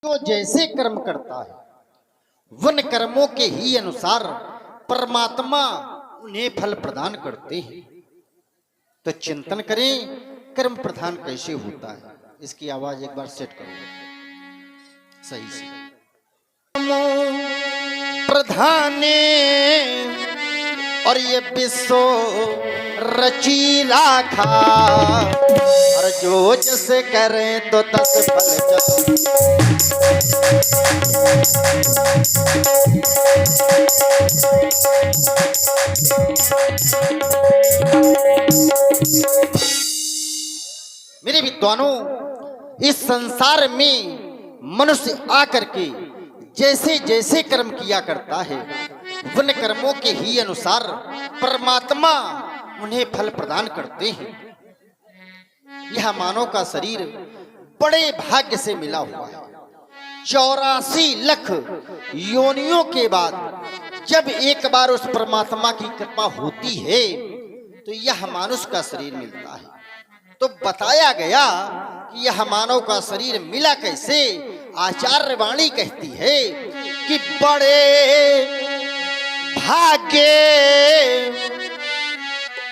जो जैसे कर्म करता है वन कर्मों के ही अनुसार परमात्मा उन्हें फल प्रदान करते हैं। तो चिंतन करें कर्म प्रधान कैसे होता है। इसकी आवाज एक बार सेट करो सही से। प्रधान और ये विश्व रची राखा और जो जैसे करें तो तस फल जा। मेरे विद्वानों, इस संसार में मनुष्य आकर के जैसे जैसे कर्म किया करता है उन कर्मों के ही अनुसार परमात्मा उन्हें फल प्रदान करते हैं। यह मानव का शरीर बड़े भाग्य से मिला हुआ है। 84 लाख योनियों के बाद जब एक बार उस परमात्मा की कृपा होती है तो यह मानुष का शरीर मिलता है। तो बताया गया कि यह मानव का शरीर मिला कैसे। आचार्य वाणी कहती है कि बड़े भाग्य,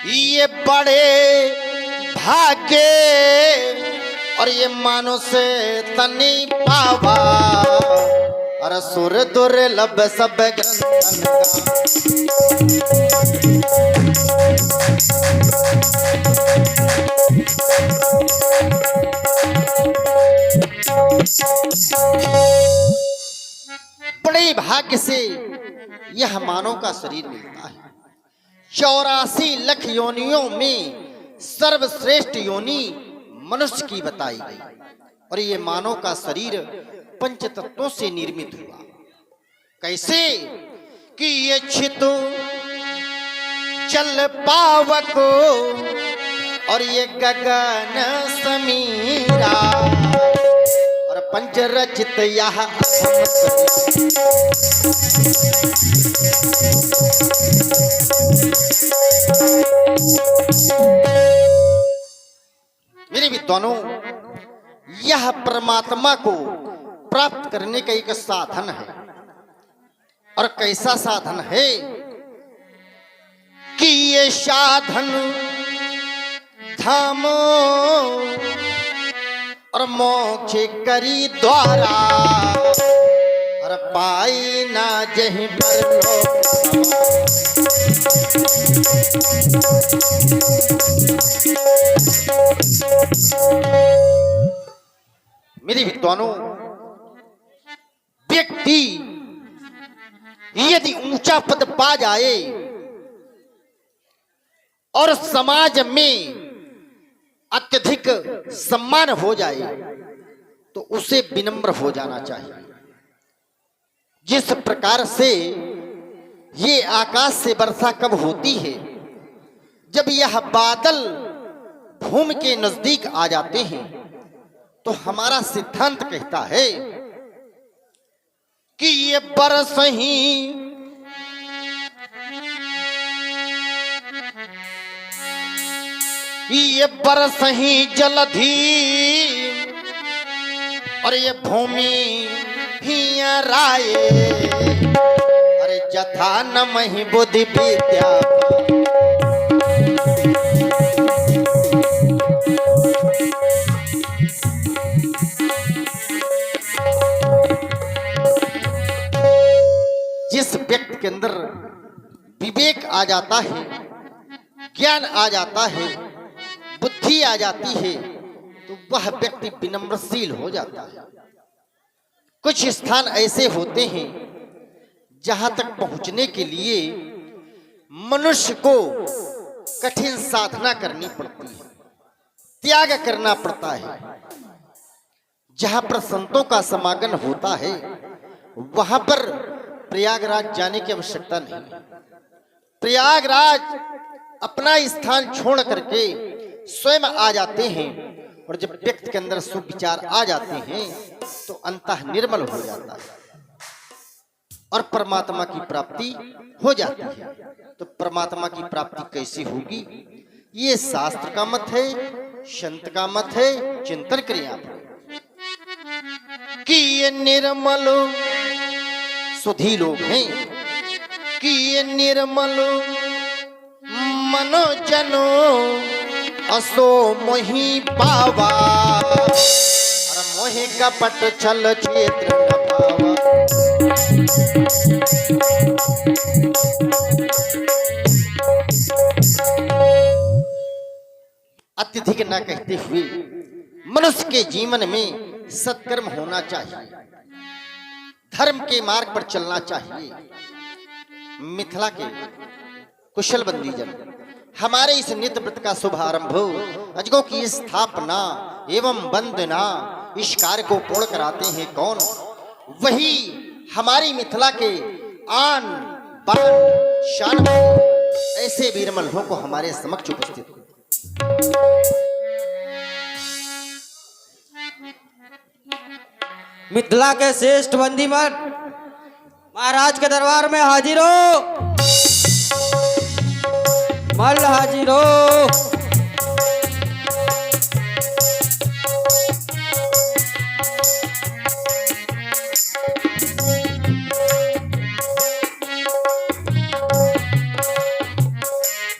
ये बड़े भाग्य और ये मानो से तनी पावा और सुर दुर्लभ सब ग्रंथन बड़े भाग्य से यह मानव का शरीर मिलता है। 84 लाख योनियों में सर्वश्रेष्ठ योनि मनुष्य की बताई गई और ये मानव का शरीर पंच तत्वों से निर्मित हुआ। कैसे कि ये छितु चल पावक और ये गगन समीरा और पंच रचित यह मेरे विद्वानों, यह परमात्मा को प्राप्त करने का एक साधन है। और कैसा साधन है कि ये साधन धाम और मोक्ष करी द्वारा और पाई ना जहीं पर मेरे विद्वानों, व्यक्ति यदि ऊंचा पद पा जाए और समाज में अत्यधिक सम्मान हो जाए तो उसे विनम्र हो जाना चाहिए। जिस प्रकार से ये आकाश से वर्षा कब होती है, जब यह बादल भूमि के नजदीक आ जाते हैं तो हमारा सिद्धांत कहता है कि ये बरस ही जलधि और ये भूमि ही राय अरे जथा नमहि बुद्धि विद्या। जिस व्यक्ति के अंदर विवेक आ जाता है, ज्ञान आ जाता है, बुद्धि आ जाती है तो वह व्यक्ति विनम्रशील हो जाता है। कुछ स्थान ऐसे होते हैं जहां तक पहुंचने के लिए मनुष्य को कठिन साधना करनी पड़ती है, त्याग करना पड़ता है। जहां पर संतों का समागम होता है वहां पर प्रयागराज जाने की आवश्यकता नहीं। प्रयागराज अपना स्थान छोड़ करके स्वयं आ जाते हैं और जब व्यक्ति के अंदर सुविचार आ जाते हैं तो अंतः निर्मल हो जाता है और परमात्मा की प्राप्ति हो जाती है। तो परमात्मा की प्राप्ति कैसी होगी, ये शास्त्र का मत है, संत का मत है। चिंतन करें आप कि ये निर्मल सुधी लोग हैं कि ये निर्मल मनो जनो असो मोहि पावा और मोहि कपट छल क्षेत्र न पावा। अत्यधिक न कहते हुए मनुष्य के जीवन में सत्कर्म होना चाहिए, धर्म के मार्ग पर चलना चाहिए। मिथिला के कुशल बंदी जन हमारे इस नित्य व्रत का शुभारंभ अजगों की स्थापना एवं वंदना इस कार्य को पूर्ण कराते हैं कौन? वही हमारी मिथिला के आन बान शान ऐसे वीरमल्लों को हमारे समक्ष उपस्थित हो। मिथिला के श्रेष्ठ बंदीमन महाराज के दरबार में हाजिर हो, मल्ल हाजिर हो।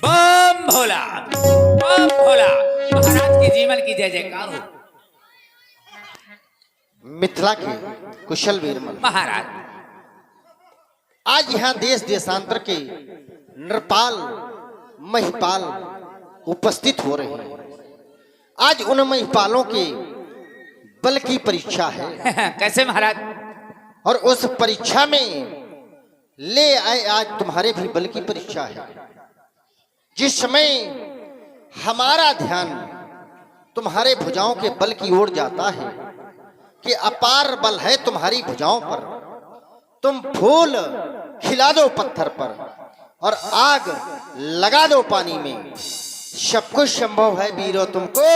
बम भोला महाराज के जीवन की जय जयकार हो। मिथिला के कुशल वीरमल महाराज आज यहाँ देश देशांतर के नृपाल महिपाल उपस्थित हो रहे हैं। आज उन महिपालों के बल की परीक्षा है कैसे महाराज? और उस परीक्षा में ले आए आज तुम्हारे भी बल की परीक्षा है। जिस समय हमारा ध्यान तुम्हारे भुजाओं के बल की ओर जाता है कि अपार बल है तुम्हारी भुजाओं पर, तुम फूल खिला दो पत्थर पर और आग लगा दो पानी में, सब कुछ संभव है वीरों। तुमको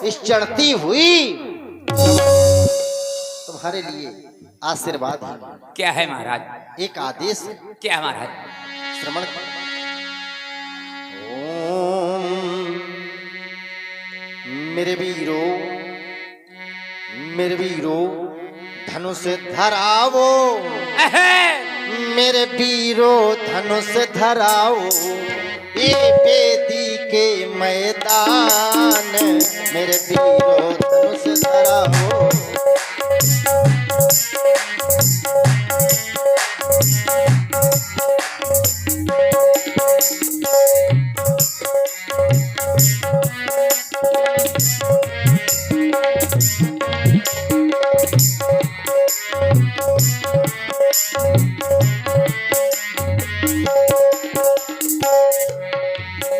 इस चढ़ती हुई तुम्हारे लिए आशीर्वाद है। क्या है महाराज? एक आदेश है, क्या महाराज? श्रवण मेरे वीरो धनुष धरावो, मेरे वीरो धनुष धराओ, ये बेदी के मैदान मेरे वीरो धनुष धराओ।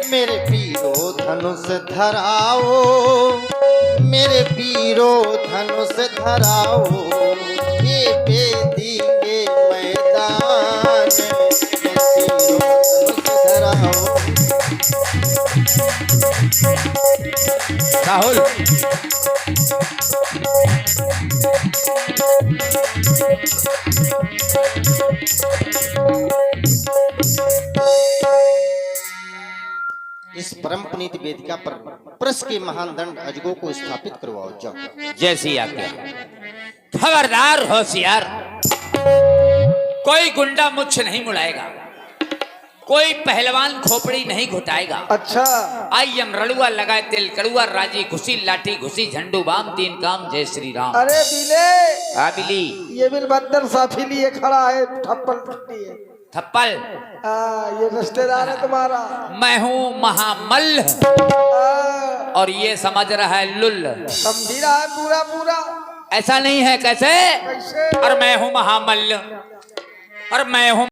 मेरे वीरो धनुष धराओ, मेरे वीरो धनुष धराओ, ये बेदी के मैदान मेरे वीरो धनुष धराओ। राहुल इस परम पुनीत वेदिका पर प्रस के महान दंड अजगों को स्थापित करवाओ जाओ। जैसी आज्ञा। खबरदार होशियार, कोई गुंडा मुझ नहीं मुड़ाएगा, कोई पहलवान खोपड़ी नहीं घुटाएगा। अच्छा आई एम रड़ुआ लगाए तिल कड़ुआ, राजी घुसी लाठी घुसी, झंडू बाम तीन काम, जय श्री राम। अरे बिले, हाँ बिली, ये बिलबंदर साफी लिए खड़ा है, थप्पल पट्टी है। थप्पल? ये रिश्तेदार है तुम्हारा। मैं हूँ महामल्ल और ये समझ रहा है लुल। समझी रहा है पूरा पूरा। ऐसा नहीं है, कैसे? कैसे? और मैं हूँ महामल्ल और मैं हूँ